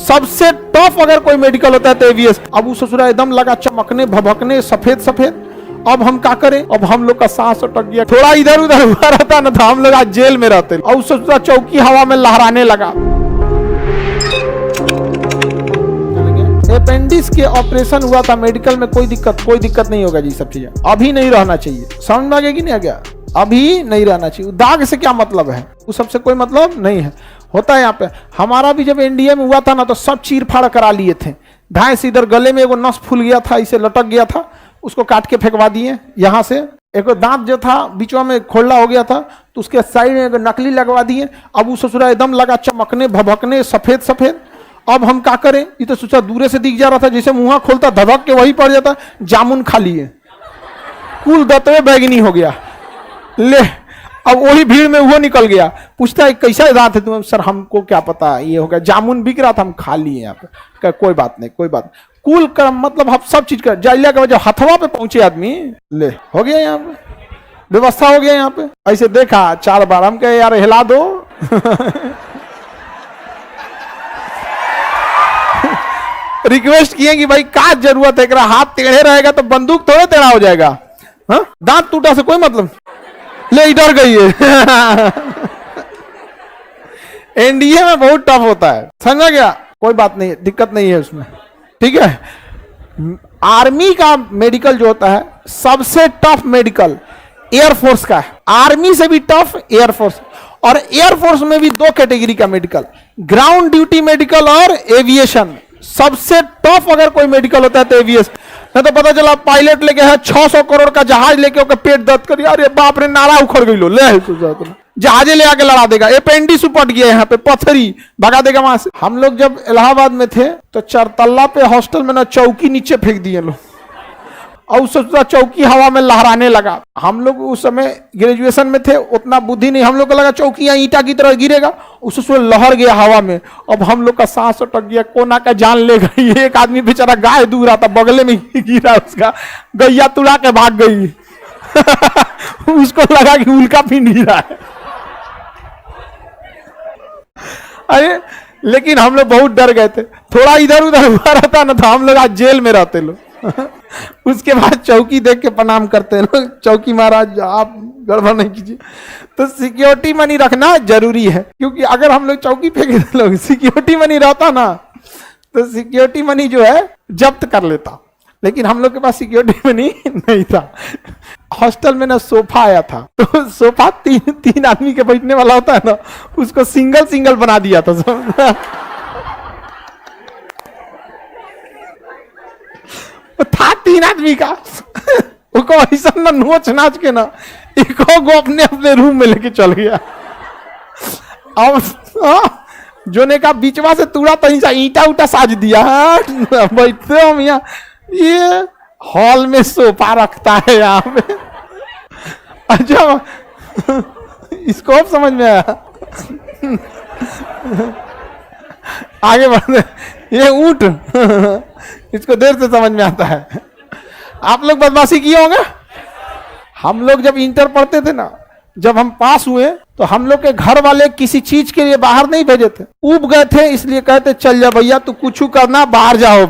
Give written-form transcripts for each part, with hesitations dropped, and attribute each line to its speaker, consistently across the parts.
Speaker 1: सबसे टफ अगर कोई मेडिकल होता है तो एवीएस। अब वो ससुरा एकदम लगा चमकने भभकने सफेद सफेद। अब हम क्या करें, अब हम लोग का सांस अटक गया, थोड़ा इधर उधर हुआ रहता ना तो हम लोग आज जेल में रहते। और ससुरा चौकी हवा में लहराने लगा। अपेंडिक्स के ऑपरेशन हुआ था मेडिकल में, कोई दिक्कत नहीं होगा जी। सब चीजें अभी नहीं रहना चाहिए, समझ में आ गया कि नहीं आ गया? अभी नहीं रहना चाहिए। दाग से क्या मतलब है, उस सबसे कोई मतलब नहीं है। होता है यहाँ पे, हमारा भी जब एनडीए में हुआ था ना तो सब चीर फाड़ करा लिए थे। भैंस इधर गले में एगो नस फूल गया था, इसे लटक गया था, उसको काट के फेंकवा दिए। यहाँ से एक दांत जो था बीचवा में खोलना हो गया था तो उसके साइड में एक नकली लगवा दिए। अब वो ससुरा एकदम लगा चमकने भभकने सफेद सफेद। अब हम क्या करें, ये तो सोचा दूर से दिख जा रहा था, जैसे मुंह खोलता धधक के वही पड़ जाता। जामुन खा लिए, कुल दतवे बैगनी हो गया। ले अब वही भीड़ में वो निकल गया, पूछता है कैसा दांत है तुम? सर हमको क्या पता, ये हो गया, जामुन बिक रहा था हम खा लिए यहाँ पे। कोई बात नहीं कोई बात। कुल कर मतलब हम सब चीज कर जाइला के वजह हथवा पे पहुंचे आदमी, ले हो गया यहाँ पे, व्यवस्था हो गया यहाँ पे। ऐसे देखा 4 बार, हम कहे यार हिला दो। रिक्वेस्ट किए कि भाई क्या जरूरत है, हाथ टेढ़े रहेगा तो बंदूक थोड़े टेढ़ा हो जाएगा। हाँ? दांत टूटा से कोई मतलब, ले डर गई है। एनडीए में बहुत टफ होता है, समझा गया? कोई बात नहीं, दिक्कत नहीं है उसमें, ठीक है। आर्मी का मेडिकल जो होता है सबसे टफ मेडिकल एयरफोर्स का है। आर्मी से भी टफ एयरफोर्स, और एयरफोर्स में भी 2 कैटेगरी का मेडिकल, ग्राउंड ड्यूटी मेडिकल और एविएशन। सबसे टफ अगर कोई मेडिकल होता है तो एविएशन। नहीं तो पता चला पायलट लेके है 600 करोड़ का जहाज लेके ओके पेट दर्द कर, अरे बाप रे नारा उखड़ गई लो, ले जहाजे ले आके लड़ा देगा। अपेंडिक्स उपट गया यहाँ पे, पत्थरी भगा देगा वहां से। हम लोग जब इलाहाबाद में थे तो 4 तल्ला पे हॉस्टल में ना चौकी नीचे फेंक दिए लोग, और सोचा चौकी हवा में लहराने लगा। हम लोग उस समय ग्रेजुएशन में थे, उतना बुद्धि नहीं, हम लोग को लगा चौकी यहाँ ईंटा की तरह गिरेगा, उससे लहर गया हवा में। अब हम लोग का सांस अटक गया, कोना का जान ले गई। एक आदमी बेचारा गाय दूर रहा था, बगले में गिरा, उसका गैया तुड़ा के भाग गई। उसको लगा कि उल्का पिंड गिरा है। अरे लेकिन हम लोग बहुत डर गए थे, थोड़ा इधर उधर हुआ रहता ना तो हम लोग आज जेल में रहते लोग। उसके बाद चौकी देख के प्रणाम करते हैं लोग, चौकी महाराज आप गड़बड़ नहीं कीजिए। तो सिक्योरिटी मनी रखना जरूरी है, क्योंकि अगर हम लोग चौकी फेंके लोग सिक्योरिटी मनी रहता ना तो सिक्योरिटी मनी जो है जब्त कर लेता, लेकिन हम लोग के पास सिक्योरिटी मनी नहीं था। हॉस्टल में ना सोफा आया था, तो सोफा 3 आदमी के बैठने वाला होता है ना, उसको सिंगल बना दिया था सब। था 3 आदमी का, उसको ऐसा ना नोच नाच के ना एक को अपने रूम में लेके चल गया। अब जो ने का बीचवा से तुड़ा तो ईंटा उटा साज दिया। बैठते हम यहाँ, ये हॉल में सोफा रखता है यहाँ पे। अच्छा इसको अब समझ में आया। आगे बढ़ते, ये ऊंट इसको देर से समझ में आता है। आप लोग बदमाशी किए होंगे। हम लोग जब इंटर पढ़ते थे ना, जब हम पास हुए तो हम लोग के घर वाले किसी चीज के लिए बाहर नहीं भेजे थे, ऊब गए थे, इसलिए कहते चल जा भैया तू कुछ करना बाहर जाओ।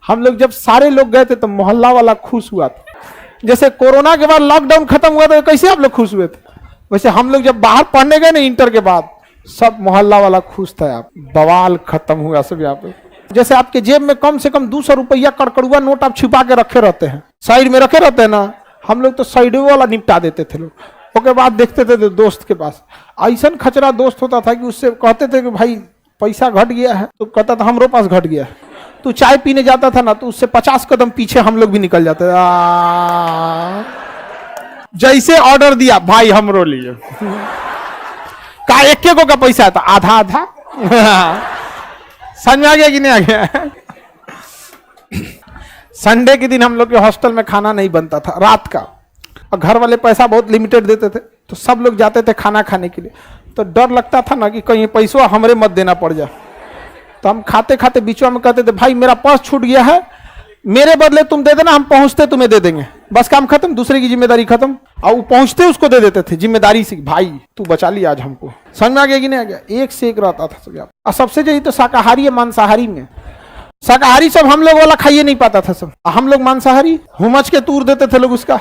Speaker 1: हम लोग जब सारे लोग गए थे तो मोहल्ला वाला खुश हुआ था। जैसे कोरोना के बाद लॉकडाउन खत्म हुआ तो कैसे आप लोग खुश हुए थे, वैसे हम लोग जब बाहर पढ़ने गए ना इंटर के बाद, सब मोहल्ला वाला खुश था। आप बवाल खत्म हुआ सब यहाँ पे। जैसे आपके जेब में कम से कम 200 रुपया कड़कड़ुआ नोट आप छिपा के रखे रहते हैं, साइड में रखे रहते हैं ना, हम लोग तो साइड वाला निपटा देते थे लोग। उसके बाद देखते थे दोस्त के पास ऐसा खचरा दोस्त होता था कि उससे कहते थे कि भाई पैसा घट गया है, तो कहता था हमरो पास घट गया है। तो चाय पीने जाता था ना तो उससे 50 कदम पीछे हम लोग भी निकल जाते थे। जैसे ऑर्डर दिया भाई हमरो लिए का एक को का पैसा था, आधा आधा। समझ में आ गया कि नहीं आ गया? संडे के दिन हम लोग के हॉस्टल में खाना नहीं बनता था रात का, और घर वाले पैसा बहुत लिमिटेड देते थे, तो सब लोग जाते थे खाना खाने के लिए। तो डर लगता था ना कि कहीं पैसा हमरे मत देना पड़ जाए, तो हम खाते खाते बीचवा में कहते थे भाई मेरा पर्स छूट गया है, मेरे बदले तुम दे देना, हम पहुंचते तुम्हें दे देंगे। बस काम खत्म, दूसरे की जिम्मेदारी खत्म। और वो पहुंचते उसको दे देते थे जिम्मेदारी से, भाई तू बचा लिया आज हमको। समझ में आ गया कि नहीं आ गया? एक से एक रहता था। और सबसे यही तो शाकाहारी है मांसाहारी में। शाकाहारी सब हम लोग वाला खाइए नहीं पाता था सब, हम लोग मांसाहारी हुमच के तूर देते थे लोग उसका।